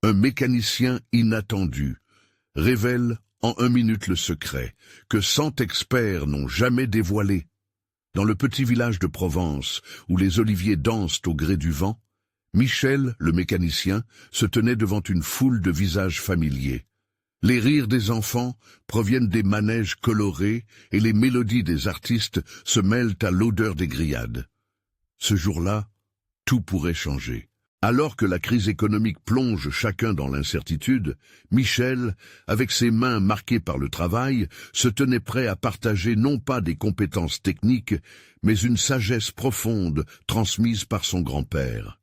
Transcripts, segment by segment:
un mécanicien inattendu, révèle en 1 minute le secret que 100 experts n'ont jamais dévoilé. Dans le petit village de Provence, où les oliviers dansent au gré du vent, Michel, le mécanicien, se tenait devant une foule de visages familiers. Les rires des enfants proviennent des manèges colorés et les mélodies des artistes se mêlent à l'odeur des grillades. Ce jour-là, tout pourrait changer. Alors que la crise économique plonge chacun dans l'incertitude, Michel, avec ses mains marquées par le travail, se tenait prêt à partager non pas des compétences techniques, mais une sagesse profonde transmise par son grand-père.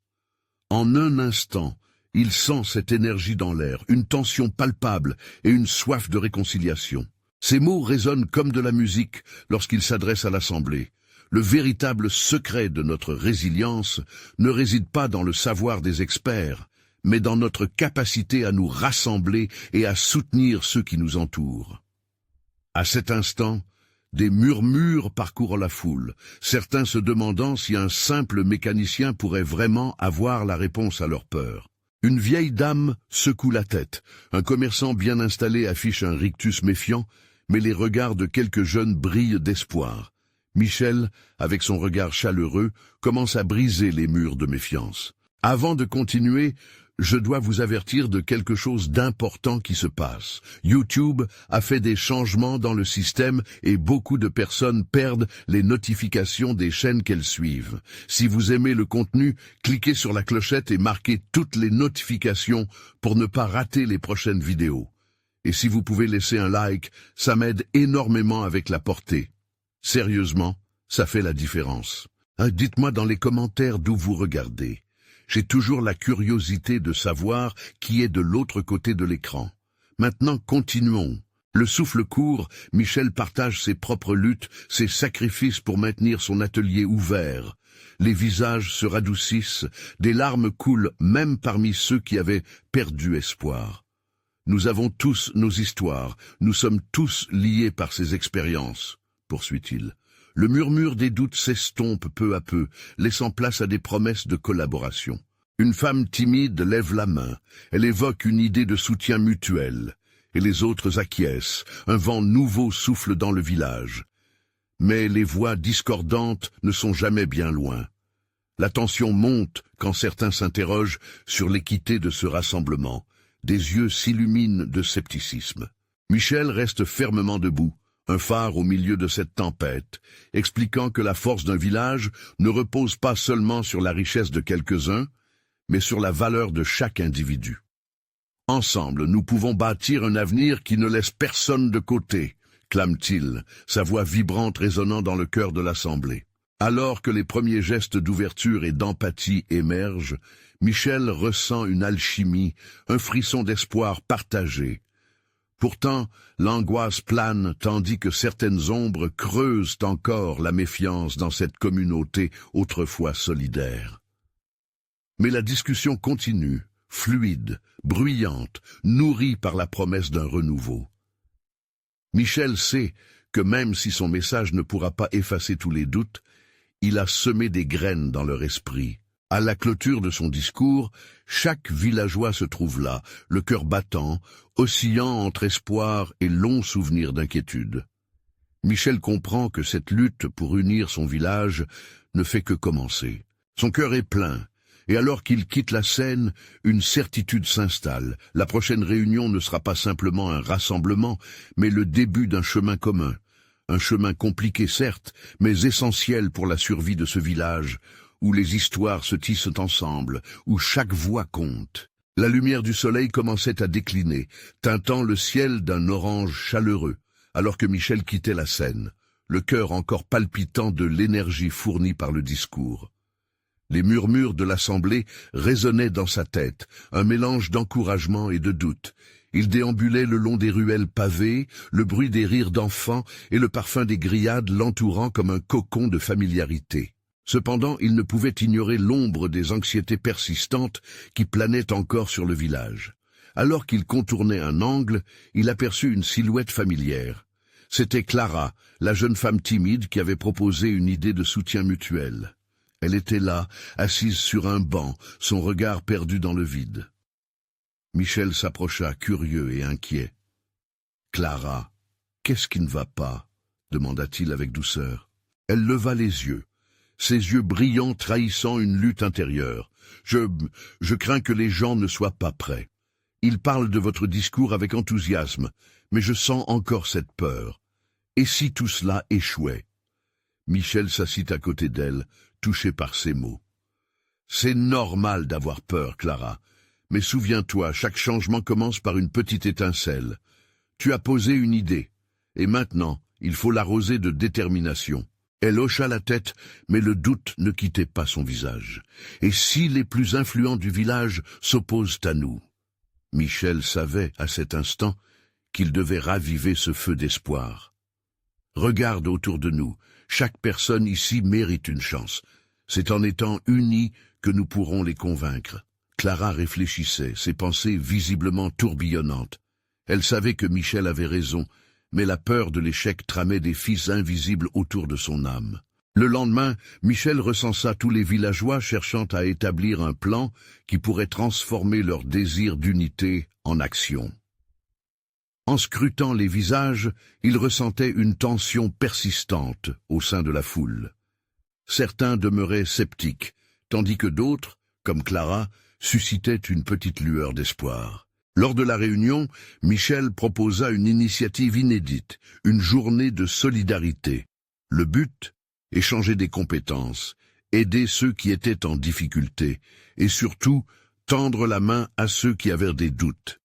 En un instant, il sent cette énergie dans l'air, une tension palpable et une soif de réconciliation. Ces mots résonnent comme de la musique lorsqu'il s'adresse à l'Assemblée. Le véritable secret de notre résilience ne réside pas dans le savoir des experts, mais dans notre capacité à nous rassembler et à soutenir ceux qui nous entourent. À cet instant, des murmures parcourent la foule, certains se demandant si un simple mécanicien pourrait vraiment avoir la réponse à leur peur. Une vieille dame secoue la tête, un commerçant bien installé affiche un rictus méfiant, mais les regards de quelques jeunes brillent d'espoir. Michel, avec son regard chaleureux, commence à briser les murs de méfiance. Avant de continuer, je dois vous avertir de quelque chose d'important qui se passe. YouTube a fait des changements dans le système et beaucoup de personnes perdent les notifications des chaînes qu'elles suivent. Si vous aimez le contenu, cliquez sur la clochette et marquez toutes les notifications pour ne pas rater les prochaines vidéos. Et si vous pouvez laisser un like, ça m'aide énormément avec la portée. Sérieusement, ça fait la différence. Dites-moi dans les commentaires d'où vous regardez. J'ai toujours la curiosité de savoir qui est de l'autre côté de l'écran. Maintenant, continuons. Le souffle court, Michel partage ses propres luttes, ses sacrifices pour maintenir son atelier ouvert. Les visages se radoucissent, des larmes coulent même parmi ceux qui avaient perdu espoir. Nous avons tous nos histoires, nous sommes tous liés par ces expériences, poursuit-il. Le murmure des doutes s'estompe peu à peu, laissant place à des promesses de collaboration. Une femme timide lève la main, elle évoque une idée de soutien mutuel, et les autres acquiescent, un vent nouveau souffle dans le village. Mais les voix discordantes ne sont jamais bien loin. La tension monte quand certains s'interrogent sur l'équité de ce rassemblement. Des yeux s'illuminent de scepticisme. Michel reste fermement debout, un phare au milieu de cette tempête, expliquant que la force d'un village ne repose pas seulement sur la richesse de quelques-uns, mais sur la valeur de chaque individu. Ensemble, nous pouvons bâtir un avenir qui ne laisse personne de côté, clame-t-il, sa voix vibrante résonnant dans le cœur de l'Assemblée. Alors que les premiers gestes d'ouverture et d'empathie émergent, Michel ressent une alchimie, un frisson d'espoir partagé. Pourtant, l'angoisse plane tandis que certaines ombres creusent encore la méfiance dans cette communauté autrefois solidaire. Mais la discussion continue, fluide, bruyante, nourrie par la promesse d'un renouveau. Michel sait que même si son message ne pourra pas effacer tous les doutes, il a semé des graines dans leur esprit. À la clôture de son discours, chaque villageois se trouve là, le cœur battant, oscillant entre espoir et longs souvenirs d'inquiétude. Michel comprend que cette lutte pour unir son village ne fait que commencer. Son cœur est plein, et alors qu'il quitte la scène, une certitude s'installe. La prochaine réunion ne sera pas simplement un rassemblement, mais le début d'un chemin commun. Un chemin compliqué certes, mais essentiel pour la survie de ce village, où les histoires se tissent ensemble, où chaque voix compte. La lumière du soleil commençait à décliner, teintant le ciel d'un orange chaleureux, alors que Michel quittait la scène, le cœur encore palpitant de l'énergie fournie par le discours. Les murmures de l'Assemblée résonnaient dans sa tête, un mélange d'encouragement et de doute. Il déambulait le long des ruelles pavées, le bruit des rires d'enfants et le parfum des grillades l'entourant comme un cocon de familiarité. Cependant, il ne pouvait ignorer l'ombre des anxiétés persistantes qui planaient encore sur le village. Alors qu'il contournait un angle, il aperçut une silhouette familière. C'était Clara, la jeune femme timide qui avait proposé une idée de soutien mutuel. Elle était là, assise sur un banc, son regard perdu dans le vide. Michel s'approcha, curieux et inquiet. « Clara, qu'est-ce qui ne va pas ?» demanda-t-il avec douceur. Elle leva les yeux, ses yeux brillants trahissant une lutte intérieure. « Je crains que les gens ne soient pas prêts. Ils parlent de votre discours avec enthousiasme, mais je sens encore cette peur. Et si tout cela échouait ?» Michel s'assit à côté d'elle, touché par ces mots. « C'est normal d'avoir peur, Clara. Mais souviens-toi, chaque changement commence par une petite étincelle. Tu as posé une idée, et maintenant, il faut l'arroser de détermination. » Elle hocha la tête, mais le doute ne quittait pas son visage. « Et si les plus influents du village s'opposent à nous ?» Michel savait, à cet instant, qu'il devait raviver ce feu d'espoir. « Regarde autour de nous, chaque personne ici mérite une chance. C'est en étant unis que nous pourrons les convaincre. » Clara réfléchissait, ses pensées visiblement tourbillonnantes. Elle savait que Michel avait raison, mais la peur de l'échec tramait des fils invisibles autour de son âme. Le lendemain, Michel recensa tous les villageois cherchant à établir un plan qui pourrait transformer leur désir d'unité en action. En scrutant les visages, il ressentait une tension persistante au sein de la foule. Certains demeuraient sceptiques, tandis que d'autres, comme Clara, suscitaient une petite lueur d'espoir. Lors de la réunion, Michel proposa une initiative inédite, une journée de solidarité. Le but, échanger des compétences, aider ceux qui étaient en difficulté, et surtout, tendre la main à ceux qui avaient des doutes.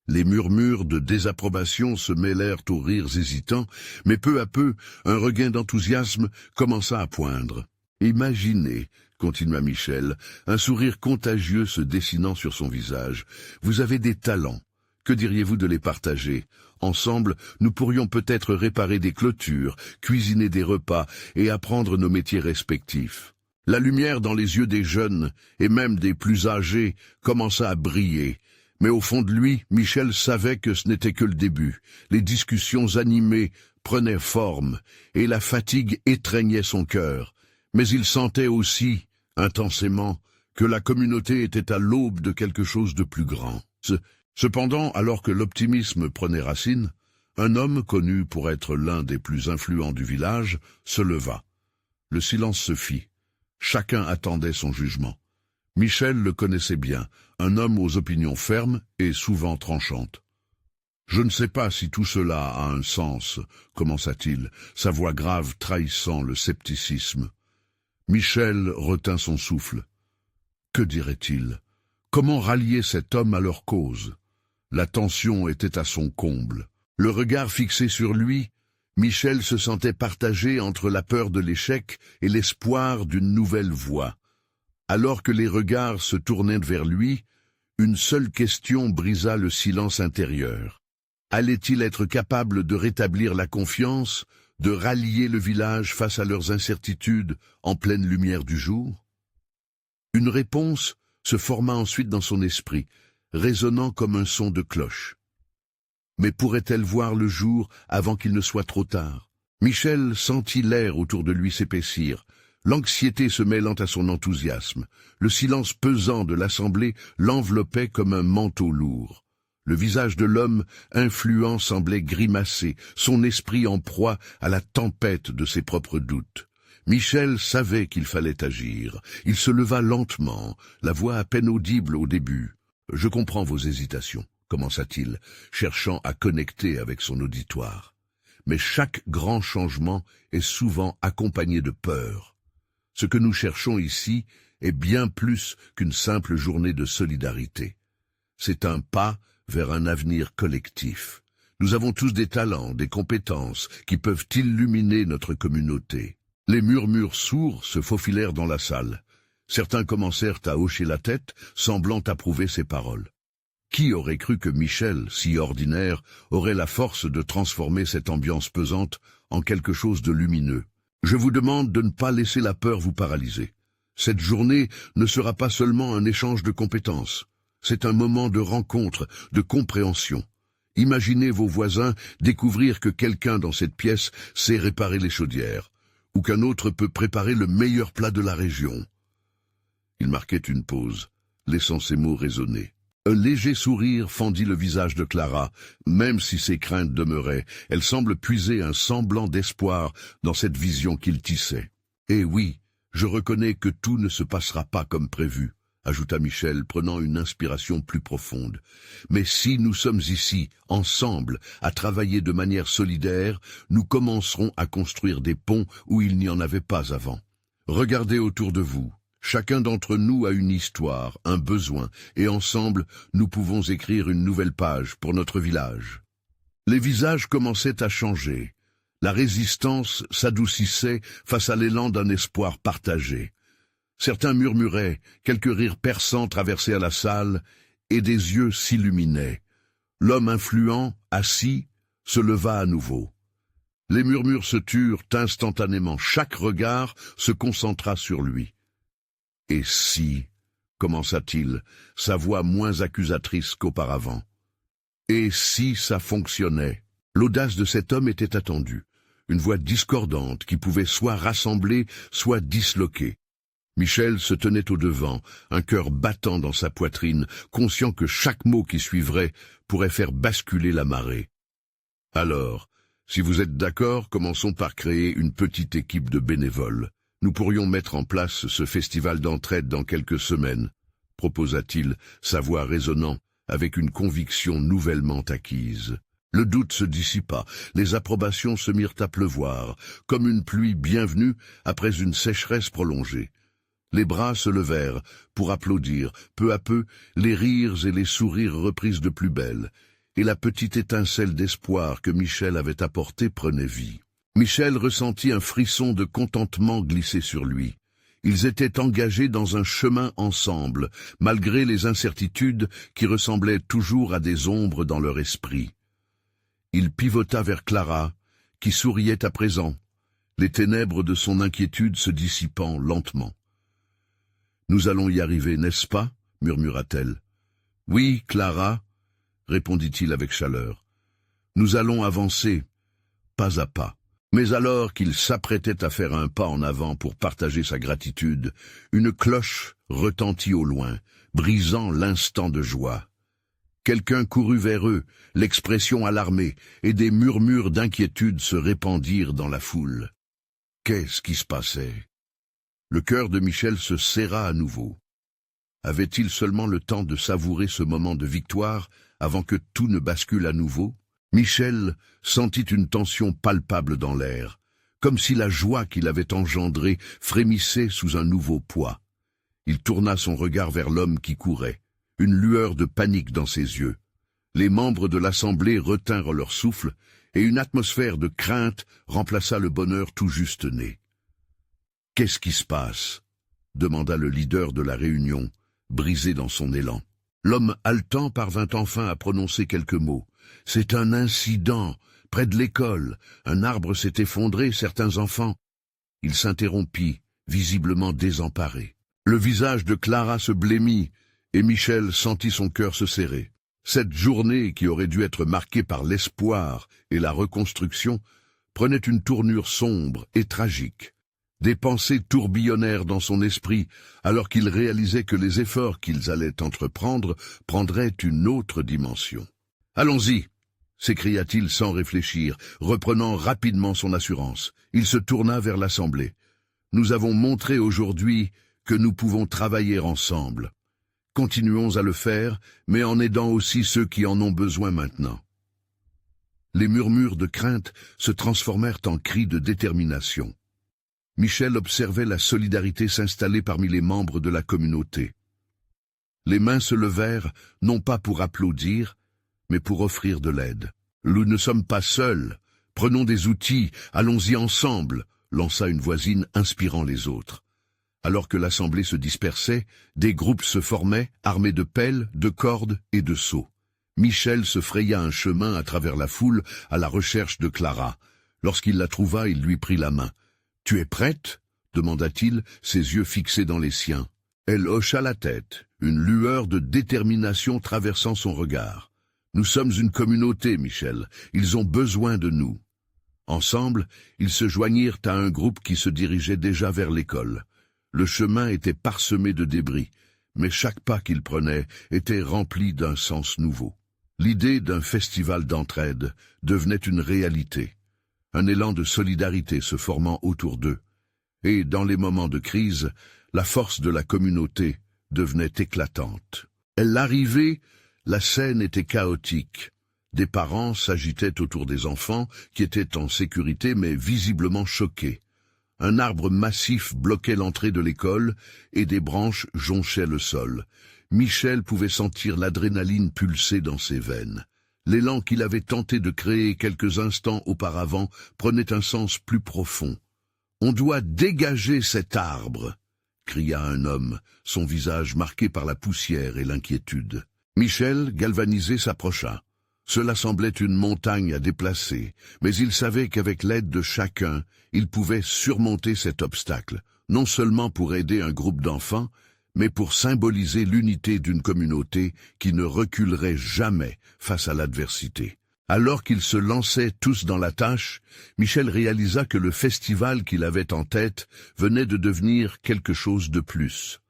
Les murmures de désapprobation se mêlèrent aux rires hésitants, mais peu à peu, un regain d'enthousiasme commença à poindre. « Imaginez », continua Michel, un sourire contagieux se dessinant sur son visage. « Vous avez des talents. Que diriez-vous de les partager? Ensemble, nous pourrions peut-être réparer des clôtures, cuisiner des repas et apprendre nos métiers respectifs. » La lumière dans les yeux des jeunes, et même des plus âgés, commença à briller. Mais au fond de lui, Michel savait que ce n'était que le début. Les discussions animées prenaient forme, et la fatigue étreignait son cœur. Mais il sentait aussi, intensément, que la communauté était à l'aube de quelque chose de plus grand. Cependant, alors que l'optimisme prenait racine, un homme connu pour être l'un des plus influents du village se leva. Le silence se fit. Chacun attendait son jugement. Michel le connaissait bien, un homme aux opinions fermes et souvent tranchantes. « Je ne sais pas si tout cela a un sens, » commença-t-il, sa voix grave trahissant le scepticisme. Michel retint son souffle. Que dirait-il? Comment rallier cet homme à leur cause? La tension était à son comble. Le regard fixé sur lui, Michel se sentait partagé entre la peur de l'échec et l'espoir d'une nouvelle voie. Alors que les regards se tournaient vers lui, une seule question brisa le silence intérieur. Allait-il être capable de rétablir la confiance, de rallier le village face à leurs incertitudes en pleine lumière du jour? Une réponse se forma ensuite dans son esprit, résonnant comme un son de cloche. Mais pourrait-elle voir le jour avant qu'il ne soit trop tard? Michel sentit l'air autour de lui s'épaissir, l'anxiété se mêlant à son enthousiasme. Le silence pesant de l'assemblée l'enveloppait comme un manteau lourd. Le visage de l'homme influent semblait grimacer, son esprit en proie à la tempête de ses propres doutes. Michel savait qu'il fallait agir. Il se leva lentement, la voix à peine audible au début. « Je comprends vos hésitations », commença-t-il, cherchant à connecter avec son auditoire. « Mais chaque grand changement est souvent accompagné de peur. Ce que nous cherchons ici est bien plus qu'une simple journée de solidarité. C'est un pas vers un avenir collectif. Nous avons tous des talents, des compétences qui peuvent illuminer notre communauté. » Les murmures sourds se faufilèrent dans la salle. Certains commencèrent à hocher la tête, semblant approuver ses paroles. Qui aurait cru que Michel, si ordinaire, aurait la force de transformer cette ambiance pesante en quelque chose de lumineux? Je vous demande de ne pas laisser la peur vous paralyser. Cette journée ne sera pas seulement un échange de compétences. C'est un moment de rencontre, de compréhension. Imaginez vos voisins découvrir que quelqu'un dans cette pièce sait réparer les chaudières, ou qu'un autre peut préparer le meilleur plat de la région. Il marquait une pause, laissant ces mots résonner. Un léger sourire fendit le visage de Clara, même si ses craintes demeuraient. Elle semble puiser un semblant d'espoir dans cette vision qu'il tissait. « Eh oui, je reconnais que tout ne se passera pas comme prévu, » ajouta Michel, prenant une inspiration plus profonde. « Mais si nous sommes ici, ensemble, à travailler de manière solidaire, nous commencerons à construire des ponts où il n'y en avait pas avant. Regardez autour de vous. Chacun d'entre nous a une histoire, un besoin, et ensemble, nous pouvons écrire une nouvelle page pour notre village. » Les visages commençaient à changer. La résistance s'adoucissait face à l'élan d'un espoir partagé. Certains murmuraient, quelques rires perçants traversaient la salle, et des yeux s'illuminaient. L'homme influent, assis, se leva à nouveau. Les murmures se turent instantanément, chaque regard se concentra sur lui. « Et si » commença-t-il, sa voix moins accusatrice qu'auparavant. « Et si ça fonctionnait ?» L'audace de cet homme était attendue, une voix discordante qui pouvait soit rassembler, soit disloquer. Michel se tenait au devant, un cœur battant dans sa poitrine, conscient que chaque mot qui suivrait pourrait faire basculer la marée. « Alors, si vous êtes d'accord, commençons par créer une petite équipe de bénévoles. Nous pourrions mettre en place ce festival d'entraide dans quelques semaines, » proposa-t-il, sa voix résonnant avec une conviction nouvellement acquise. Le doute se dissipa, les approbations se mirent à pleuvoir, comme une pluie bienvenue après une sécheresse prolongée. Les bras se levèrent pour applaudir, peu à peu, les rires et les sourires reprirent de plus belle, et la petite étincelle d'espoir que Michel avait apportée prenait vie. Michel ressentit un frisson de contentement glisser sur lui. Ils étaient engagés dans un chemin ensemble, malgré les incertitudes qui ressemblaient toujours à des ombres dans leur esprit. Il pivota vers Clara, qui souriait à présent, les ténèbres de son inquiétude se dissipant lentement. « Nous allons y arriver, n'est-ce pas ?» murmura-t-elle. « Oui, Clara, » répondit-il avec chaleur. « Nous allons avancer, pas à pas. » Mais alors qu'il s'apprêtait à faire un pas en avant pour partager sa gratitude, une cloche retentit au loin, brisant l'instant de joie. Quelqu'un courut vers eux, l'expression alarmée, et des murmures d'inquiétude se répandirent dans la foule. Qu'est-ce qui se passait? Le cœur de Michel se serra à nouveau. Avait-il seulement le temps de savourer ce moment de victoire avant que tout ne bascule à nouveau? Michel sentit une tension palpable dans l'air, comme si la joie qu'il avait engendrée frémissait sous un nouveau poids. Il tourna son regard vers l'homme qui courait, une lueur de panique dans ses yeux. Les membres de l'assemblée retinrent leur souffle, et une atmosphère de crainte remplaça le bonheur tout juste né. « Qu'est-ce qui se passe ?» demanda le leader de la réunion, brisé dans son élan. L'homme haletant parvint enfin à prononcer quelques mots. « C'est un incident, près de l'école. Un arbre s'est effondré, certains enfants. » Il s'interrompit, visiblement désemparé. Le visage de Clara se blêmit, et Michel sentit son cœur se serrer. Cette journée, qui aurait dû être marquée par l'espoir et la reconstruction, prenait une tournure sombre et tragique. Des pensées tourbillonnèrent dans son esprit, alors qu'il réalisait que les efforts qu'ils allaient entreprendre prendraient une autre dimension. « Allons-y !» s'écria-t-il sans réfléchir, reprenant rapidement son assurance. Il se tourna vers l'assemblée. « Nous avons montré aujourd'hui que nous pouvons travailler ensemble. Continuons à le faire, mais en aidant aussi ceux qui en ont besoin maintenant. » Les murmures de crainte se transformèrent en cris de détermination. Michel observait la solidarité s'installer parmi les membres de la communauté. Les mains se levèrent, non pas pour applaudir, mais pour offrir de l'aide. « Nous ne sommes pas seuls. Prenons des outils, allons-y ensemble », lança une voisine inspirant les autres. Alors que l'assemblée se dispersait, des groupes se formaient, armés de pelles, de cordes et de seaux. Michel se fraya un chemin à travers la foule à la recherche de Clara. Lorsqu'il la trouva, il lui prit la main. « Tu es prête ?» demanda-t-il, ses yeux fixés dans les siens. Elle hocha la tête, une lueur de détermination traversant son regard. « Nous sommes une communauté, Michel. Ils ont besoin de nous. » Ensemble, ils se joignirent à un groupe qui se dirigeait déjà vers l'école. Le chemin était parsemé de débris, mais chaque pas qu'il prenait était rempli d'un sens nouveau. L'idée d'un festival d'entraide devenait une réalité, un élan de solidarité se formant autour d'eux, et dans les moments de crise, la force de la communauté devenait éclatante. À l'arrivée, la scène était chaotique. Des parents s'agitaient autour des enfants qui étaient en sécurité mais visiblement choqués. Un arbre massif bloquait l'entrée de l'école et des branches jonchaient le sol. Michel pouvait sentir l'adrénaline pulser dans ses veines. L'élan qu'il avait tenté de créer quelques instants auparavant prenait un sens plus profond. « On doit dégager cet arbre !» cria un homme, son visage marqué par la poussière et l'inquiétude. Michel, galvanisé, s'approcha. Cela semblait une montagne à déplacer, mais il savait qu'avec l'aide de chacun, il pouvait surmonter cet obstacle, non seulement pour aider un groupe d'enfants, mais pour symboliser l'unité d'une communauté qui ne reculerait jamais face à l'adversité. Alors qu'ils se lançaient tous dans la tâche, Michel réalisa que le festival qu'il avait en tête venait de devenir quelque chose de plus.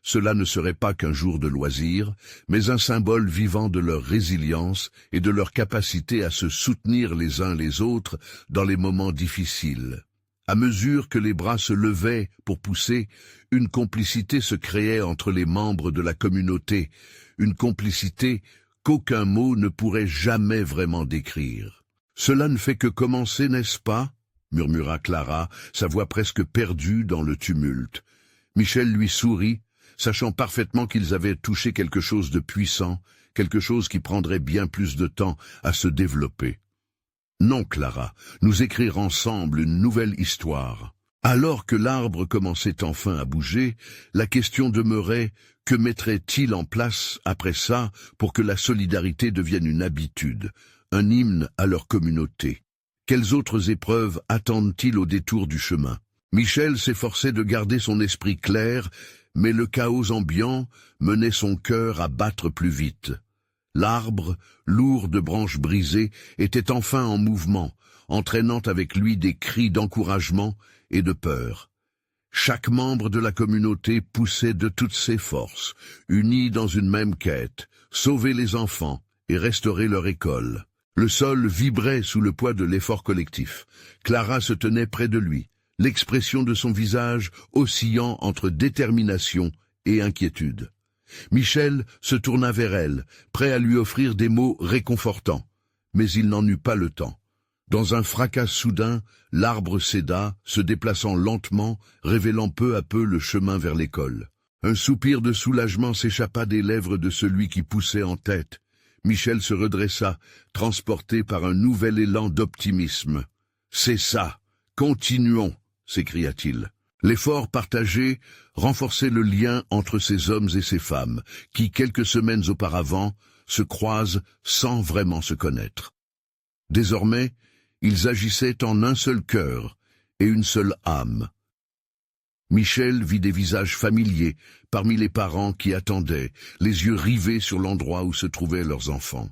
Cela ne serait pas qu'un jour de loisir, mais un symbole vivant de leur résilience et de leur capacité à se soutenir les uns les autres dans les moments difficiles. À mesure que les bras se levaient pour pousser, une complicité se créait entre les membres de la communauté, une complicité qu'aucun mot ne pourrait jamais vraiment décrire. « Cela ne fait que commencer, n'est-ce pas ?» murmura Clara, sa voix presque perdue dans le tumulte. Michel lui sourit, sachant parfaitement qu'ils avaient touché quelque chose de puissant, quelque chose qui prendrait bien plus de temps à se développer. « Non, Clara, nous écrirons ensemble une nouvelle histoire. » Alors que l'arbre commençait enfin à bouger, la question demeurait: que mettrait-il en place après ça pour que la solidarité devienne une habitude, un hymne à leur communauté? Quelles autres épreuves attendent-ils au détour du chemin? Michel s'efforçait de garder son esprit clair, mais le chaos ambiant menait son cœur à battre plus vite. L'arbre, lourd de branches brisées, était enfin en mouvement, entraînant avec lui des cris d'encouragement et de peur. Chaque membre de la communauté poussait de toutes ses forces, unis dans une même quête, sauver les enfants et restaurer leur école. Le sol vibrait sous le poids de l'effort collectif. Clara se tenait près de lui, l'expression de son visage oscillant entre détermination et inquiétude. Michel se tourna vers elle, prêt à lui offrir des mots réconfortants, mais il n'en eut pas le temps. Dans un fracas soudain, l'arbre céda, se déplaçant lentement, révélant peu à peu le chemin vers l'école. Un soupir de soulagement s'échappa des lèvres de celui qui poussait en tête. Michel se redressa, transporté par un nouvel élan d'optimisme. « C'est ça, continuons !» s'écria-t-il. L'effort partagé renforçait le lien entre ces hommes et ces femmes, qui, quelques semaines auparavant, se croisent sans vraiment se connaître. Désormais, ils agissaient en un seul cœur et une seule âme. Michel vit des visages familiers parmi les parents qui attendaient, les yeux rivés sur l'endroit où se trouvaient leurs enfants.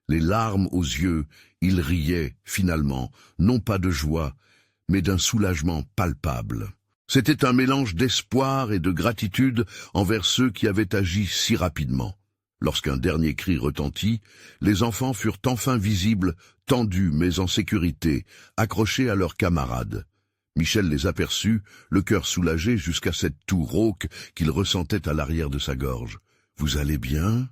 Les larmes aux yeux, ils riaient, finalement, non pas de joie, mais d'un soulagement palpable. C'était un mélange d'espoir et de gratitude envers ceux qui avaient agi si rapidement. Lorsqu'un dernier cri retentit, les enfants furent enfin visibles, tendus mais en sécurité, accrochés à leurs camarades. Michel les aperçut, le cœur soulagé jusqu'à cette toux rauque qu'il ressentait à l'arrière de sa gorge. « Vous allez bien ?»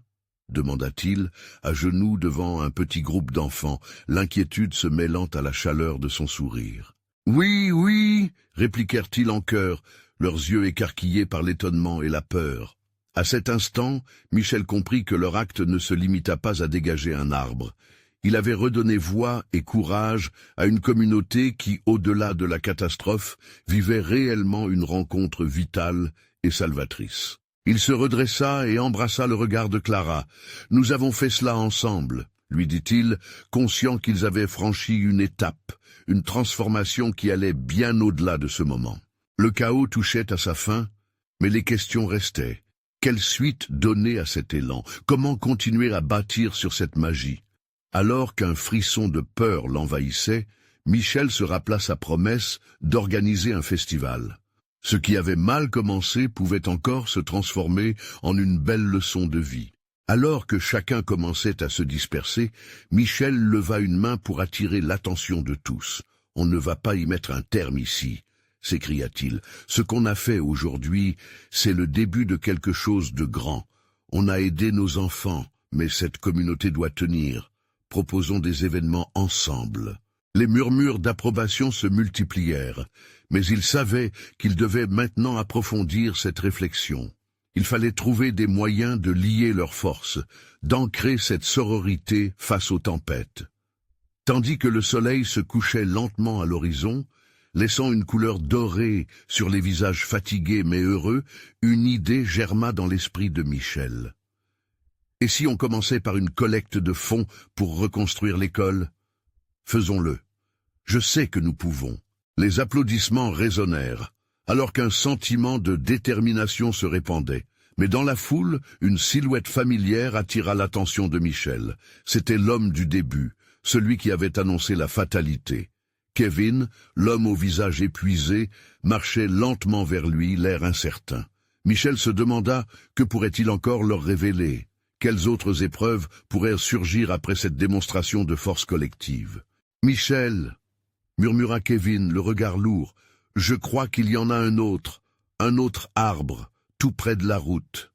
demanda-t-il, à genoux devant un petit groupe d'enfants, l'inquiétude se mêlant à la chaleur de son sourire. « Oui, oui !» répliquèrent-ils en chœur, leurs yeux écarquillés par l'étonnement et la peur. À cet instant, Michel comprit que leur acte ne se limita pas à dégager un arbre. Il avait redonné voix et courage à une communauté qui, au-delà de la catastrophe, vivait réellement une rencontre vitale et salvatrice. Il se redressa et embrassa le regard de Clara. « Nous avons fait cela ensemble », lui dit-il, conscient qu'ils avaient franchi une étape, une transformation qui allait bien au-delà de ce moment. Le chaos touchait à sa fin, mais les questions restaient. Quelle suite donner à cet élan? Comment continuer à bâtir sur cette magie? Alors qu'un frisson de peur l'envahissait, Michel se rappela sa promesse d'organiser un festival. Ce qui avait mal commencé pouvait encore se transformer en une belle leçon de vie. Alors que chacun commençait à se disperser, Michel leva une main pour attirer l'attention de tous. « On ne va pas y mettre un terme ici », s'écria-t-il. « Ce qu'on a fait aujourd'hui, c'est le début de quelque chose de grand. On a aidé nos enfants, mais cette communauté doit tenir. Proposons des événements ensemble. » Les murmures d'approbation se multiplièrent, mais ils savaient qu'ils devaient maintenant approfondir cette réflexion. Il fallait trouver des moyens de lier leurs forces, d'ancrer cette sororité face aux tempêtes. Tandis que le soleil se couchait lentement à l'horizon, laissant une couleur dorée sur les visages fatigués mais heureux, une idée germa dans l'esprit de Michel. Et si on commençait par une collecte de fonds pour reconstruire l'école? Faisons-le. Je sais que nous pouvons. Les applaudissements résonnèrent, alors qu'un sentiment de détermination se répandait. Mais dans la foule, une silhouette familière attira l'attention de Michel. C'était l'homme du début, celui qui avait annoncé la fatalité. Kevin, l'homme au visage épuisé, marchait lentement vers lui, l'air incertain. Michel se demanda que pourrait-il encore leur révéler. Quelles autres épreuves pourraient surgir après cette démonstration de force collective? « Michel !» murmura Kevin, le regard lourd. « Je crois qu'il y en a un autre arbre, tout près de la route. »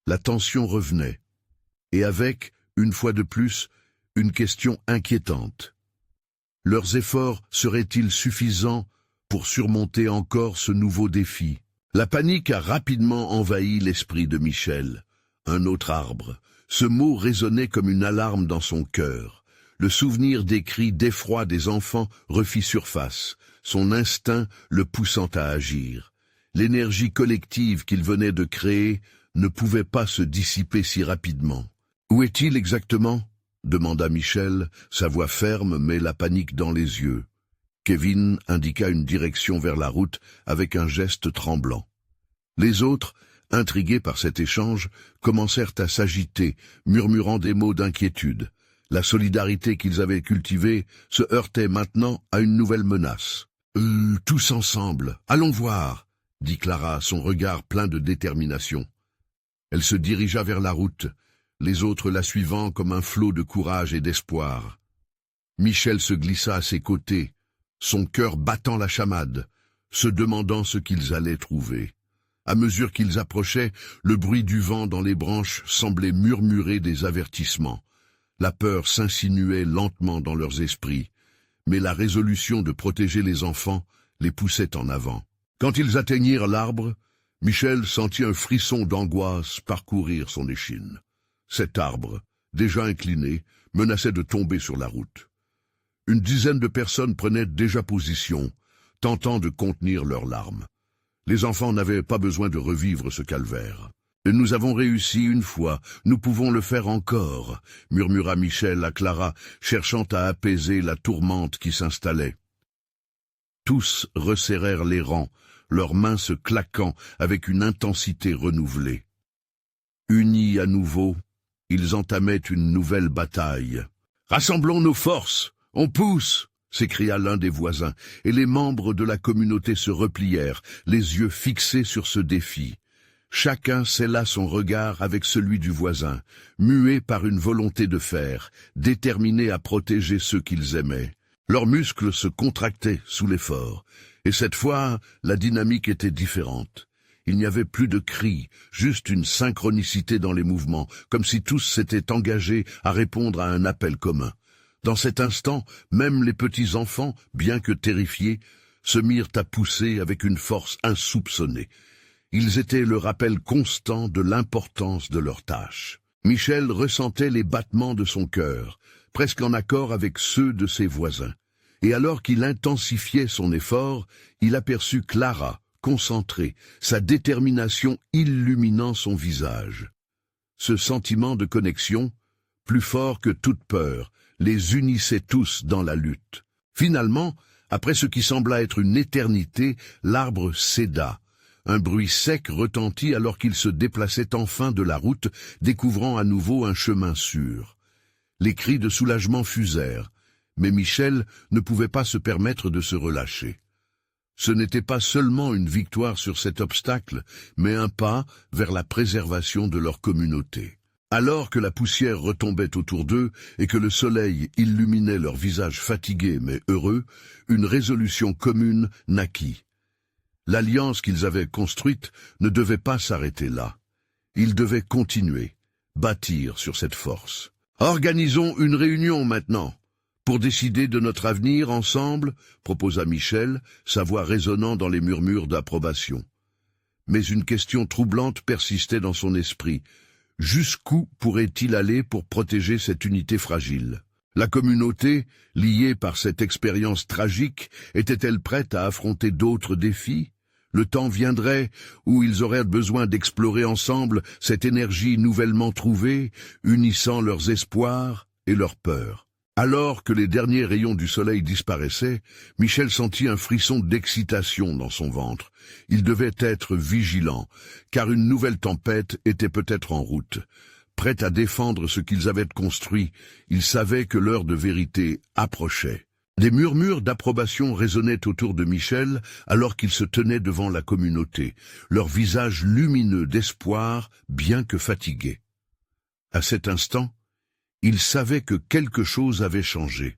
La tension revenait, et avec, une fois de plus, une question inquiétante. Leurs efforts seraient-ils suffisants pour surmonter encore ce nouveau défi? La panique a rapidement envahi l'esprit de Michel. Un autre arbre. Ce mot résonnait comme une alarme dans son cœur. Le souvenir des cris d'effroi des enfants refit surface, son instinct le poussant à agir. L'énergie collective qu'il venait de créer ne pouvait pas se dissiper si rapidement. « Où est-il exactement ?» demanda Michel, sa voix ferme mais la panique dans les yeux. Kevin indiqua une direction vers la route avec un geste tremblant. Les autres, intrigués par cet échange, commencèrent à s'agiter, murmurant des mots d'inquiétude. La solidarité qu'ils avaient cultivée se heurtait maintenant à une nouvelle menace. « Tous ensemble, allons voir !» dit Clara, son regard plein de détermination. Elle se dirigea vers la route, les autres la suivant comme un flot de courage et d'espoir. Michel se glissa à ses côtés, son cœur battant la chamade, se demandant ce qu'ils allaient trouver. À mesure qu'ils approchaient, le bruit du vent dans les branches semblait murmurer des avertissements. La peur s'insinuait lentement dans leurs esprits, mais la résolution de protéger les enfants les poussait en avant. Quand ils atteignirent l'arbre, Michel sentit un frisson d'angoisse parcourir son échine. Cet arbre, déjà incliné, menaçait de tomber sur la route. Une dizaine de personnes prenaient déjà position, tentant de contenir leurs larmes. Les enfants n'avaient pas besoin de revivre ce calvaire. « Nous avons réussi une fois, nous pouvons le faire encore », murmura Michel à Clara, cherchant à apaiser la tourmente qui s'installait. Tous resserrèrent les rangs, leurs mains se claquant avec une intensité renouvelée. Unis à nouveau, ils entamaient une nouvelle bataille. « Rassemblons nos forces, on pousse !» s'écria l'un des voisins, et les membres de la communauté se replièrent, les yeux fixés sur ce défi. Chacun scella son regard avec celui du voisin, muet par une volonté de faire, déterminés à protéger ceux qu'ils aimaient. Leurs muscles se contractaient sous l'effort, et cette fois, la dynamique était différente. Il n'y avait plus de cris, juste une synchronicité dans les mouvements, comme si tous s'étaient engagés à répondre à un appel commun. Dans cet instant, même les petits enfants, bien que terrifiés, se mirent à pousser avec une force insoupçonnée. Ils étaient le rappel constant de l'importance de leur tâche. Michel ressentait les battements de son cœur, presque en accord avec ceux de ses voisins. Et alors qu'il intensifiait son effort, il aperçut Clara, concentrée, sa détermination illuminant son visage. Ce sentiment de connexion, plus fort que toute peur, les unissait tous dans la lutte. Finalement, après ce qui sembla être une éternité, l'arbre céda. Un bruit sec retentit alors qu'il se déplaçait enfin de la route, découvrant à nouveau un chemin sûr. Les cris de soulagement fusèrent, mais Michel ne pouvait pas se permettre de se relâcher. Ce n'était pas seulement une victoire sur cet obstacle, mais un pas vers la préservation de leur communauté. Alors que la poussière retombait autour d'eux et que le soleil illuminait leurs visages fatigués mais heureux, une résolution commune naquit. L'alliance qu'ils avaient construite ne devait pas s'arrêter là. Ils devaient continuer, bâtir sur cette force. Organisons une réunion maintenant, pour décider de notre avenir ensemble, proposa Michel, sa voix résonnant dans les murmures d'approbation. Mais une question troublante persistait dans son esprit. Jusqu'où pourrait-il aller pour protéger cette unité fragile? La communauté, liée par cette expérience tragique, était-elle prête à affronter d'autres défis? Le temps viendrait où ils auraient besoin d'explorer ensemble cette énergie nouvellement trouvée, unissant leurs espoirs et leurs peurs. Alors que les derniers rayons du soleil disparaissaient, Michel sentit un frisson d'excitation dans son ventre. Il devait être vigilant, car une nouvelle tempête était peut-être en route. Prêt à défendre ce qu'ils avaient construit, il savait que l'heure de vérité approchait. Des murmures d'approbation résonnaient autour de Michel alors qu'il se tenait devant la communauté, leurs visages lumineux d'espoir, bien que fatigués. À cet instant, ils savaient que quelque chose avait changé.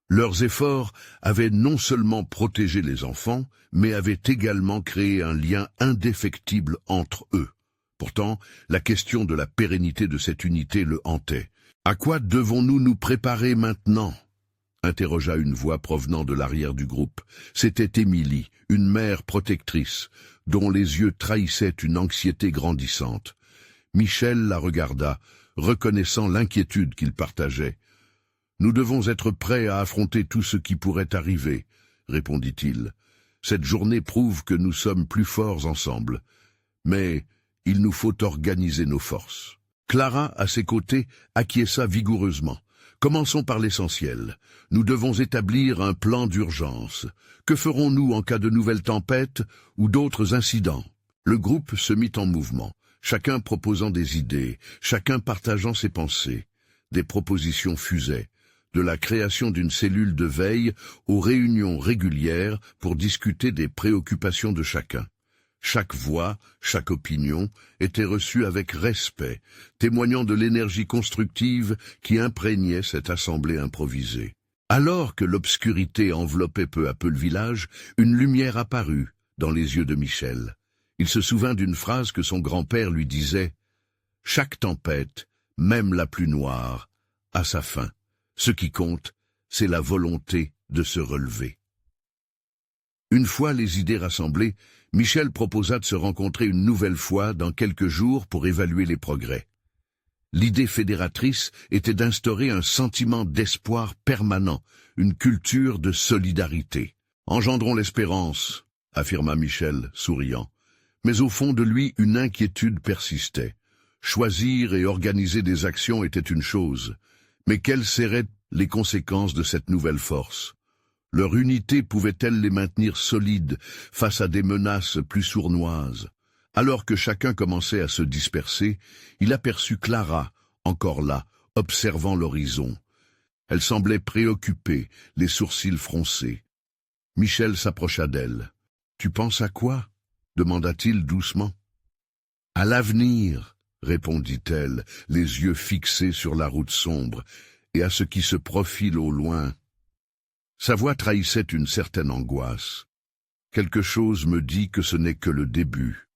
Leurs efforts avaient non seulement protégé les enfants, mais avaient également créé un lien indéfectible entre eux. Pourtant, la question de la pérennité de cette unité le hantait. « À quoi devons-nous nous préparer maintenant ?» interrogea une voix provenant de l'arrière du groupe. C'était Émilie, une mère protectrice, dont les yeux trahissaient une anxiété grandissante. Michel la regarda, reconnaissant l'inquiétude qu'il partageait. « Nous devons être prêts à affronter tout ce qui pourrait arriver, » répondit-il. « Cette journée prouve que nous sommes plus forts ensemble. Mais il nous faut organiser nos forces. » Clara, à ses côtés, acquiesça vigoureusement. « Commençons par l'essentiel. Nous devons établir un plan d'urgence. Que ferons-nous en cas de nouvelles tempêtes ou d'autres incidents ?» Le groupe se mit en mouvement, chacun proposant des idées, chacun partageant ses pensées. Des propositions fusaient, de la création d'une cellule de veille aux réunions régulières pour discuter des préoccupations de chacun. Chaque voix, chaque opinion était reçue avec respect, témoignant de l'énergie constructive qui imprégnait cette assemblée improvisée. Alors que l'obscurité enveloppait peu à peu le village, une lumière apparut dans les yeux de Michel. Il se souvint d'une phrase que son grand-père lui disait « Chaque tempête, même la plus noire, a sa fin. Ce qui compte, c'est la volonté de se relever. » Une fois les idées rassemblées, Michel proposa de se rencontrer une nouvelle fois dans quelques jours pour évaluer les progrès. L'idée fédératrice était d'instaurer un sentiment d'espoir permanent, une culture de solidarité. « Engendrons l'espérance », affirma Michel, souriant. Mais au fond de lui, une inquiétude persistait. Choisir et organiser des actions était une chose, mais quelles seraient les conséquences de cette nouvelle force? Leur unité pouvait-elle les maintenir solides face à des menaces plus sournoises? Alors que chacun commençait à se disperser, il aperçut Clara, encore là, observant l'horizon. Elle semblait préoccupée, les sourcils froncés. Michel s'approcha d'elle. « Tu penses à quoi ?» demanda-t-il doucement. « À l'avenir, » répondit-elle, les yeux fixés sur la route sombre, et à ce qui se profile au loin. Sa voix trahissait une certaine angoisse. Quelque chose me dit que ce n'est que le début.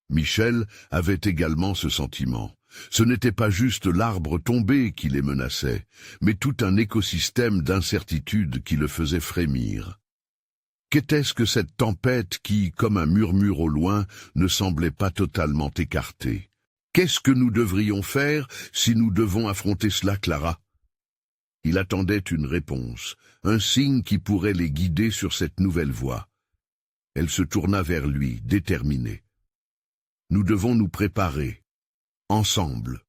Michel avait également ce sentiment. Ce n'était pas juste l'arbre tombé qui les menaçait, mais tout un écosystème d'incertitude qui le faisait frémir. Qu'était-ce que cette tempête qui, comme un murmure au loin, ne semblait pas totalement écartée? Qu'est-ce que nous devrions faire si nous devons affronter cela, Clara? Il attendait une réponse, un signe qui pourrait les guider sur cette nouvelle voie. Elle se tourna vers lui, déterminée. « Nous devons nous préparer. Ensemble.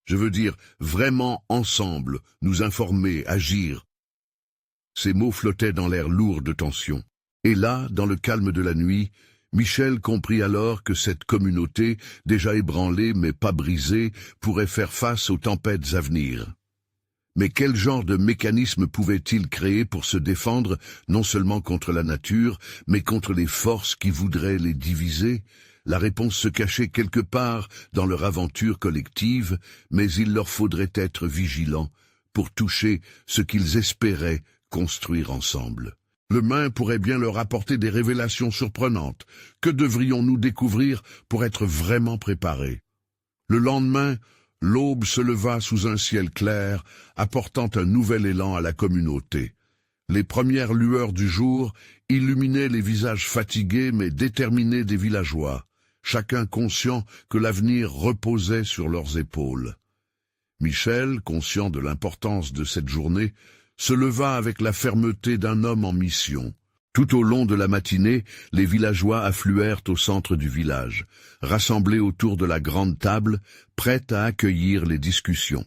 Je veux dire, vraiment ensemble, nous informer, agir. » Ces mots flottaient dans l'air lourd de tension. Et là, dans le calme de la nuit, Michel comprit alors que cette communauté, déjà ébranlée mais pas brisée, pourrait faire face aux tempêtes à venir. Mais quel genre de mécanisme pouvait-il créer pour se défendre, non seulement contre la nature, mais contre les forces qui voudraient les diviser? La réponse se cachait quelque part dans leur aventure collective, mais il leur faudrait être vigilants pour toucher ce qu'ils espéraient construire ensemble. Le main pourrait bien leur apporter des révélations surprenantes. Que devrions-nous découvrir pour être vraiment préparés? Le lendemain, l'aube se leva sous un ciel clair, apportant un nouvel élan à la communauté. Les premières lueurs du jour illuminaient les visages fatigués mais déterminés des villageois, chacun conscient que l'avenir reposait sur leurs épaules. Michel, conscient de l'importance de cette journée, se leva avec la fermeté d'un homme en mission. Tout au long de la matinée, les villageois affluèrent au centre du village, rassemblés autour de la grande table, prêts à accueillir les discussions.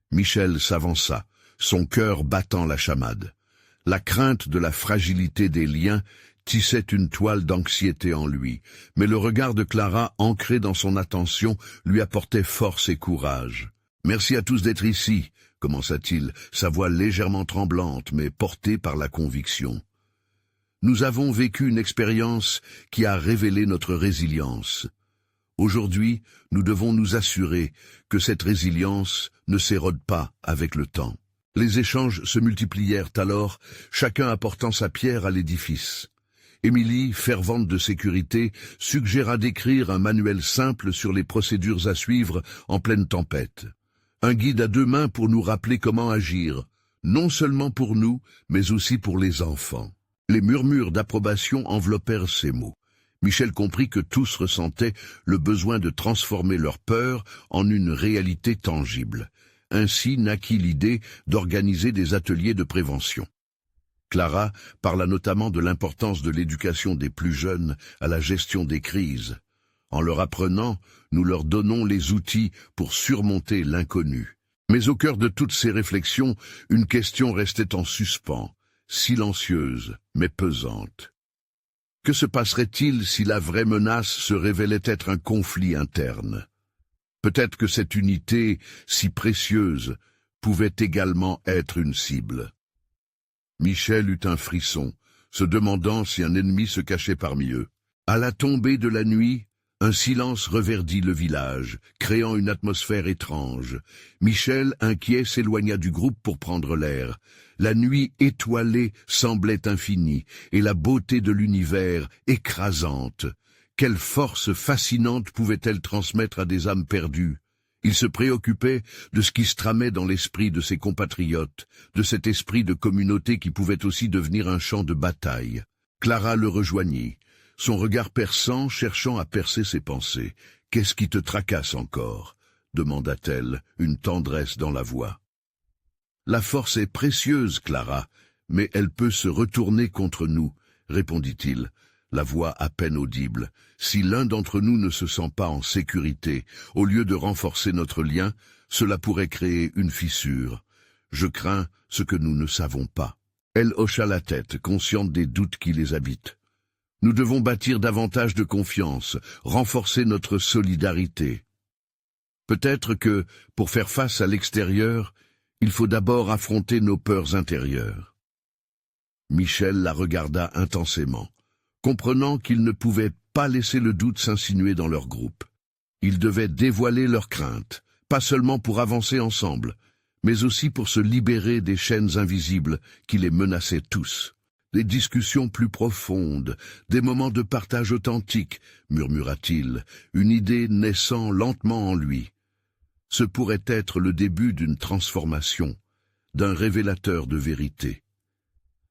Michel s'avança, son cœur battant la chamade. La crainte de la fragilité des liens tissait une toile d'anxiété en lui, mais le regard de Clara, ancré dans son attention, lui apportait force et courage. « Merci à tous d'être ici », commença-t-il, sa voix légèrement tremblante, mais portée par la conviction. Nous avons vécu une expérience qui a révélé notre résilience. Aujourd'hui, nous devons nous assurer que cette résilience ne s'érode pas avec le temps. Les échanges se multiplièrent alors, chacun apportant sa pierre à l'édifice. Émilie, fervente de sécurité, suggéra d'écrire un manuel simple sur les procédures à suivre en pleine tempête. Un guide à 2 mains pour nous rappeler comment agir, non seulement pour nous, mais aussi pour les enfants. Les murmures d'approbation enveloppèrent ces mots. Michel comprit que tous ressentaient le besoin de transformer leur peur en une réalité tangible. Ainsi naquit l'idée d'organiser des ateliers de prévention. Clara parla notamment de l'importance de l'éducation des plus jeunes à la gestion des crises. En leur apprenant, nous leur donnons les outils pour surmonter l'inconnu. Mais au cœur de toutes ces réflexions, une question restait en suspens, silencieuse mais pesante. Que se passerait-il si la vraie menace se révélait être un conflit interne? Peut-être que cette unité, si précieuse, pouvait également être une cible. Michel eut un frisson, se demandant si un ennemi se cachait parmi eux. À la tombée de la nuit, un silence reverdit le village, créant une atmosphère étrange. Michel, inquiet, s'éloigna du groupe pour prendre l'air. La nuit étoilée semblait infinie, et la beauté de l'univers écrasante. Quelle force fascinante pouvait-elle transmettre à des âmes perdues? Il se préoccupait de ce qui se tramait dans l'esprit de ses compatriotes, de cet esprit de communauté qui pouvait aussi devenir un champ de bataille. Clara le rejoignit, son regard perçant cherchant à percer ses pensées. « Qu'est-ce qui te tracasse encore ?» demanda-t-elle, une tendresse dans la voix. « La force est précieuse, Clara, mais elle peut se retourner contre nous, » répondit-il, la voix à peine audible. « Si l'un d'entre nous ne se sent pas en sécurité, au lieu de renforcer notre lien, cela pourrait créer une fissure. Je crains ce que nous ne savons pas. » Elle hocha la tête, consciente des doutes qui les habitent. Nous devons bâtir davantage de confiance, renforcer notre solidarité. Peut-être que, pour faire face à l'extérieur, il faut d'abord affronter nos peurs intérieures. Michel la regarda intensément, comprenant qu'il ne pouvait pas laisser le doute s'insinuer dans leur groupe. Ils devaient dévoiler leurs craintes, pas seulement pour avancer ensemble, mais aussi pour se libérer des chaînes invisibles qui les menaçaient tous. Des discussions plus profondes, des moments de partage authentique, murmura-t-il, une idée naissant lentement en lui. Ce pourrait être le début d'une transformation, d'un révélateur de vérité.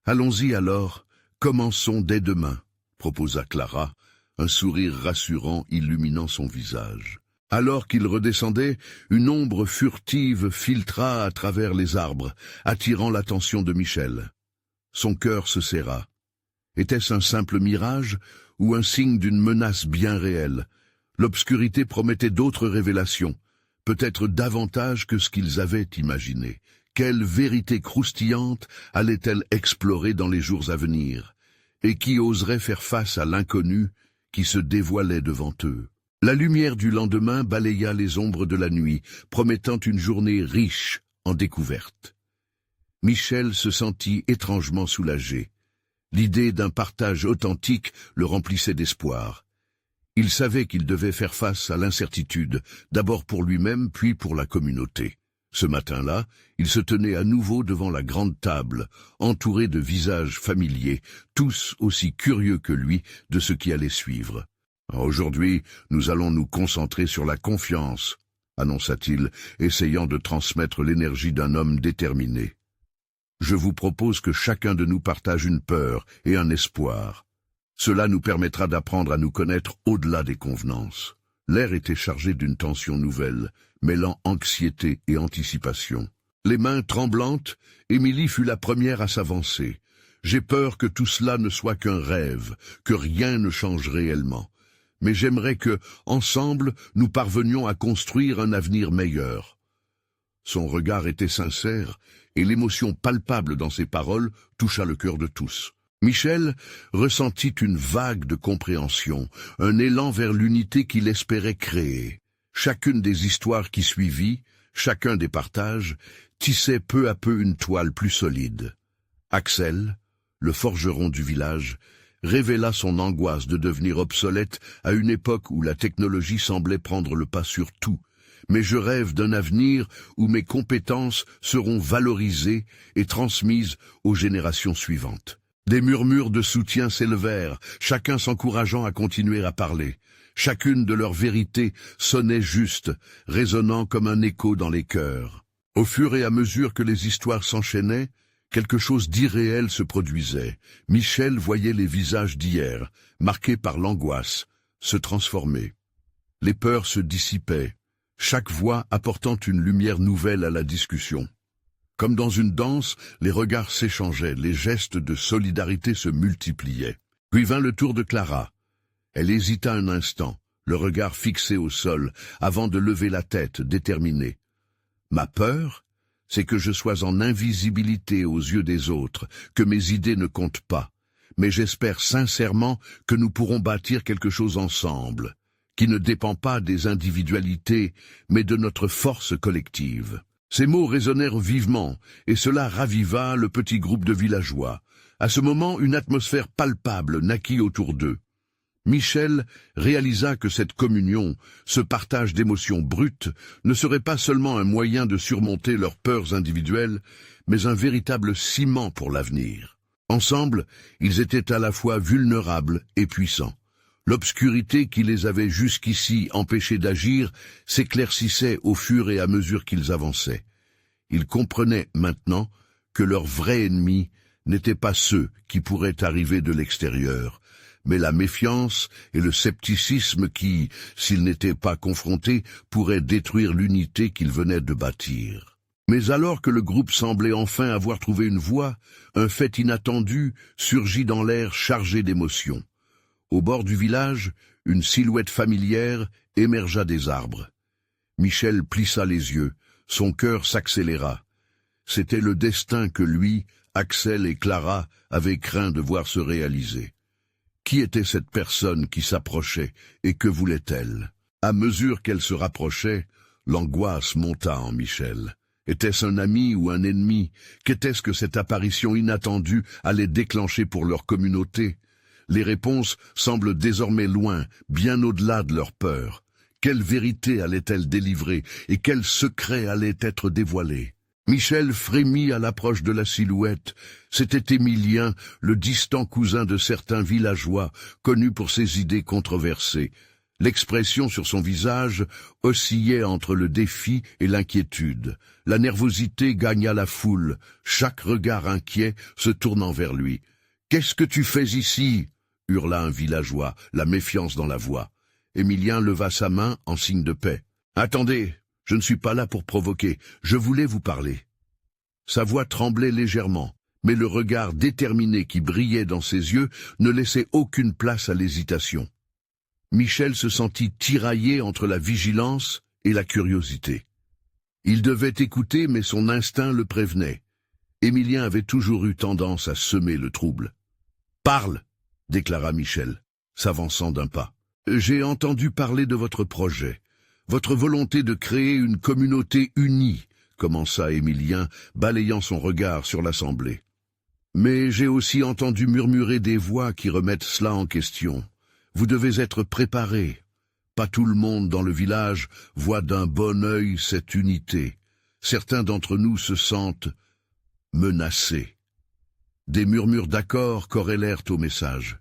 Allons-y alors, commençons dès demain, proposa Clara, un sourire rassurant illuminant son visage. Alors qu'il redescendait, une ombre furtive filtra à travers les arbres, attirant l'attention de Michel. Son cœur se serra. Était-ce un simple mirage ou un signe d'une menace bien réelle? L'obscurité promettait d'autres révélations, peut-être davantage que ce qu'ils avaient imaginé. Quelle vérité croustillante allait-elle explorer dans les jours à venir? Et qui oserait faire face à l'inconnu qui se dévoilait devant eux? La lumière du lendemain balaya les ombres de la nuit, promettant une journée riche en découverte. Michel se sentit étrangement soulagé. L'idée d'un partage authentique le remplissait d'espoir. Il savait qu'il devait faire face à l'incertitude, d'abord pour lui-même puis pour la communauté. Ce matin-là, il se tenait à nouveau devant la grande table, entouré de visages familiers, tous aussi curieux que lui de ce qui allait suivre. « Aujourd'hui, nous allons nous concentrer sur la confiance », annonça-t-il, essayant de transmettre l'énergie d'un homme déterminé. « Je vous propose que chacun de nous partage une peur et un espoir. Cela nous permettra d'apprendre à nous connaître au-delà des convenances. » L'air était chargé d'une tension nouvelle, mêlant anxiété et anticipation. Les mains tremblantes, Émilie fut la première à s'avancer. « J'ai peur que tout cela ne soit qu'un rêve, que rien ne change réellement. Mais j'aimerais que, ensemble, nous parvenions à construire un avenir meilleur. » Son regard était sincère, et l'émotion palpable dans ses paroles toucha le cœur de tous. Michel ressentit une vague de compréhension, un élan vers l'unité qu'il espérait créer. Chacune des histoires qui suivit, chacun des partages, tissait peu à peu une toile plus solide. Axel, le forgeron du village, révéla son angoisse de devenir obsolète à une époque où la technologie semblait prendre le pas sur tout. Mais je rêve d'un avenir où mes compétences seront valorisées et transmises aux générations suivantes. Des murmures de soutien s'élevèrent, chacun s'encourageant à continuer à parler. Chacune de leurs vérités sonnait juste, résonnant comme un écho dans les cœurs. Au fur et à mesure que les histoires s'enchaînaient, quelque chose d'irréel se produisait. Michel voyait les visages d'hier, marqués par l'angoisse, se transformer. Les peurs se dissipaient, chaque voix apportant une lumière nouvelle à la discussion. Comme dans une danse, les regards s'échangeaient, les gestes de solidarité se multipliaient. Puis vint le tour de Clara. Elle hésita un instant, le regard fixé au sol, avant de lever la tête, déterminée. « Ma peur, c'est que je sois en invisibilité aux yeux des autres, que mes idées ne comptent pas. Mais j'espère sincèrement que nous pourrons bâtir quelque chose ensemble, qui ne dépend pas des individualités, mais de notre force collective. » Ces mots résonnèrent vivement, et cela raviva le petit groupe de villageois. À ce moment, une atmosphère palpable naquit autour d'eux. Michel réalisa que cette communion, ce partage d'émotions brutes, ne serait pas seulement un moyen de surmonter leurs peurs individuelles, mais un véritable ciment pour l'avenir. Ensemble, ils étaient à la fois vulnérables et puissants. L'obscurité qui les avait jusqu'ici empêchés d'agir s'éclaircissait au fur et à mesure qu'ils avançaient. Ils comprenaient maintenant que leur vrai ennemi n'étaient pas ceux qui pourraient arriver de l'extérieur, mais la méfiance et le scepticisme qui, s'ils n'étaient pas confrontés, pourraient détruire l'unité qu'ils venaient de bâtir. Mais alors que le groupe semblait enfin avoir trouvé une voie, un fait inattendu surgit dans l'air chargé d'émotions. Au bord du village, une silhouette familière émergea des arbres. Michel plissa les yeux, son cœur s'accéléra. C'était le destin que lui, Axel et Clara avaient craint de voir se réaliser. Qui était cette personne qui s'approchait et que voulait-elle? À mesure qu'elle se rapprochait, l'angoisse monta en Michel. Était-ce un ami ou un ennemi? Qu'était-ce que cette apparition inattendue allait déclencher pour leur communauté? Les réponses semblent désormais loin, bien au-delà de leur peur. Quelle vérité allait-elle délivrer et quel secret allait être dévoilé? Michel frémit à l'approche de la silhouette. C'était Émilien, le distant cousin de certains villageois, connu pour ses idées controversées. L'expression sur son visage oscillait entre le défi et l'inquiétude. La nervosité gagna la foule, chaque regard inquiet se tournant vers lui. « Qu'est-ce que tu fais ici ?» hurla un villageois, la méfiance dans la voix. Émilien leva sa main en signe de paix. « Attendez, je ne suis pas là pour provoquer, je voulais vous parler. » Sa voix tremblait légèrement, mais le regard déterminé qui brillait dans ses yeux ne laissait aucune place à l'hésitation. Michel se sentit tiraillé entre la vigilance et la curiosité. Il devait écouter, mais son instinct le prévenait. Émilien avait toujours eu tendance à semer le trouble. « Parle !» déclara Michel, s'avançant d'un pas. « J'ai entendu parler de votre projet, votre volonté de créer une communauté unie, commença Émilien, balayant son regard sur l'assemblée. Mais j'ai aussi entendu murmurer des voix qui remettent cela en question. Vous devez être préparés. Pas tout le monde dans le village voit d'un bon œil cette unité. Certains d'entre nous se sentent menacés. Des murmures d'accord corrélèrent au message.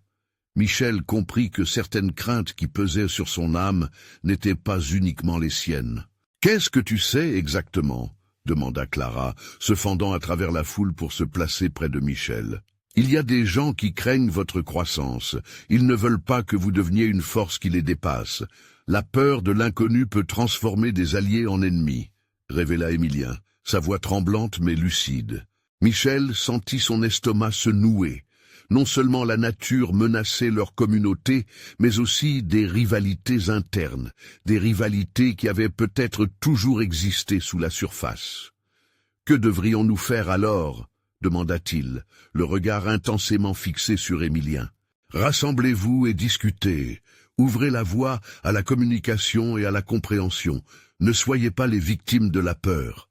Michel comprit que certaines craintes qui pesaient sur son âme n'étaient pas uniquement les siennes. « Qu'est-ce que tu sais exactement ?» demanda Clara, se fendant à travers la foule pour se placer près de Michel. « Il y a des gens qui craignent votre croissance. Ils ne veulent pas que vous deveniez une force qui les dépasse. La peur de l'inconnu peut transformer des alliés en ennemis, » révéla Émilien, sa voix tremblante mais lucide. Michel sentit son estomac se nouer. Non seulement la nature menaçait leur communauté, mais aussi des rivalités internes, des rivalités qui avaient peut-être toujours existé sous la surface. « Que devrions-nous faire alors ?» demanda-t-il, le regard intensément fixé sur Émilien. « Rassemblez-vous et discutez. Ouvrez la voie à la communication et à la compréhension. Ne soyez pas les victimes de la peur.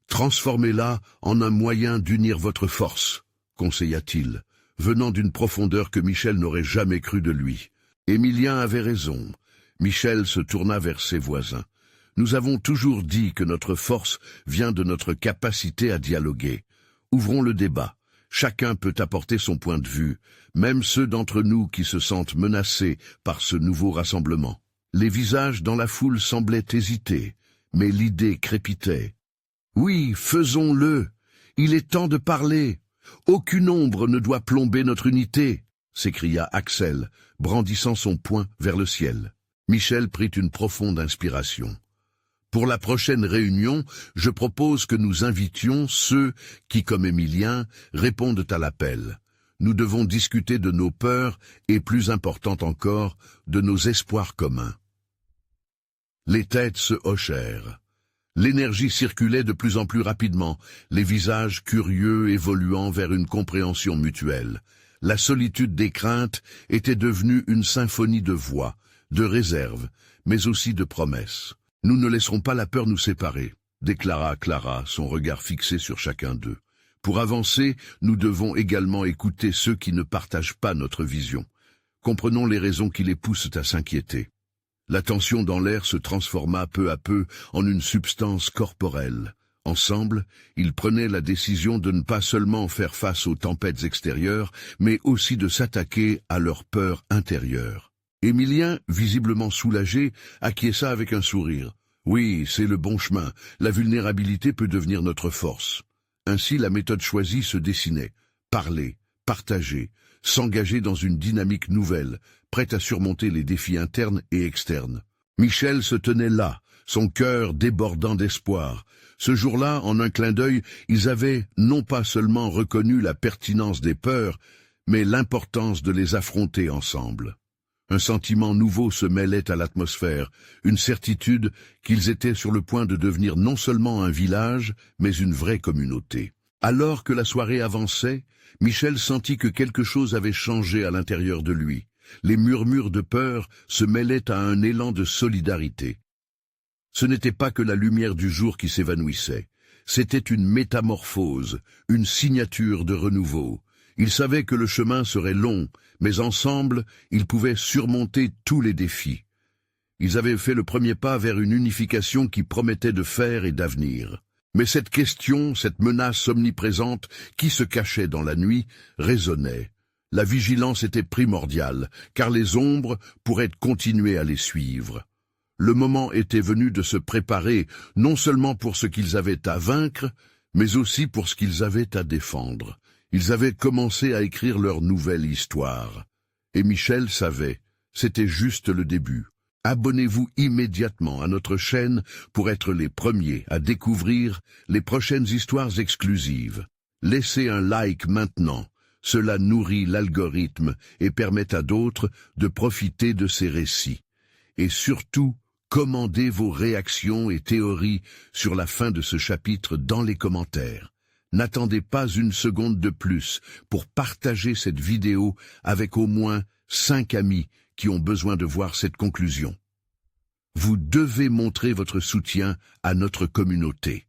Transformez-la en un moyen d'unir votre force, » conseilla-t-il, venant d'une profondeur que Michel n'aurait jamais cru de lui. Émilien avait raison. Michel se tourna vers ses voisins. « Nous avons toujours dit que notre force vient de notre capacité à dialoguer. Ouvrons le débat. Chacun peut apporter son point de vue, même ceux d'entre nous qui se sentent menacés par ce nouveau rassemblement. » Les visages dans la foule semblaient hésiter, mais l'idée crépitait. « Oui, faisons-le. Il est temps de parler. Aucune ombre ne doit plomber notre unité, » s'écria Axel, brandissant son poing vers le ciel. Michel prit une profonde inspiration. « Pour la prochaine réunion, je propose que nous invitions ceux qui, comme Émilien, répondent à l'appel. Nous devons discuter de nos peurs et, plus important encore, de nos espoirs communs. » Les têtes se hochèrent. L'énergie circulait de plus en plus rapidement, les visages curieux évoluant vers une compréhension mutuelle. La solitude des craintes était devenue une symphonie de voix, de réserves, mais aussi de promesses. « Nous ne laisserons pas la peur nous séparer », déclara Clara, son regard fixé sur chacun d'eux. « Pour avancer, nous devons également écouter ceux qui ne partagent pas notre vision. Comprenons les raisons qui les poussent à s'inquiéter. » La tension dans l'air se transforma peu à peu en une substance corporelle. Ensemble, ils prenaient la décision de ne pas seulement faire face aux tempêtes extérieures, mais aussi de s'attaquer à leurs peurs intérieures. Émilien, visiblement soulagé, acquiesça avec un sourire. « Oui, c'est le bon chemin. La vulnérabilité peut devenir notre force. » Ainsi, la méthode choisie se dessinait. Parler, partager, s'engager dans une dynamique nouvelle, prête à surmonter les défis internes et externes. Michel se tenait là, son cœur débordant d'espoir. Ce jour-là, en un clin d'œil, ils avaient non pas seulement reconnu la pertinence des peurs, mais l'importance de les affronter ensemble. Un sentiment nouveau se mêlait à l'atmosphère, une certitude qu'ils étaient sur le point de devenir non seulement un village, mais une vraie communauté. Alors que la soirée avançait, Michel sentit que quelque chose avait changé à l'intérieur de lui. Les murmures de peur se mêlaient à un élan de solidarité. Ce n'était pas que la lumière du jour qui s'évanouissait, c'était une métamorphose, une signature de renouveau. Ils savaient que le chemin serait long, mais ensemble, ils pouvaient surmonter tous les défis. Ils avaient fait le premier pas vers une unification qui promettait de fer et d'avenir. Mais cette question, cette menace omniprésente qui se cachait dans la nuit, résonnait. La vigilance était primordiale, car les ombres pourraient continuer à les suivre. Le moment était venu de se préparer, non seulement pour ce qu'ils avaient à vaincre, mais aussi pour ce qu'ils avaient à défendre. Ils avaient commencé à écrire leur nouvelle histoire. Et Michel savait, c'était juste le début. Abonnez-vous immédiatement à notre chaîne pour être les premiers à découvrir les prochaines histoires exclusives. Laissez un like maintenant. Cela nourrit l'algorithme et permet à d'autres de profiter de ces récits. Et surtout, commandez vos réactions et théories sur la fin de ce chapitre dans les commentaires. N'attendez pas une seconde de plus pour partager cette vidéo avec au moins 5 amis qui ont besoin de voir cette conclusion. Vous devez montrer votre soutien à notre communauté.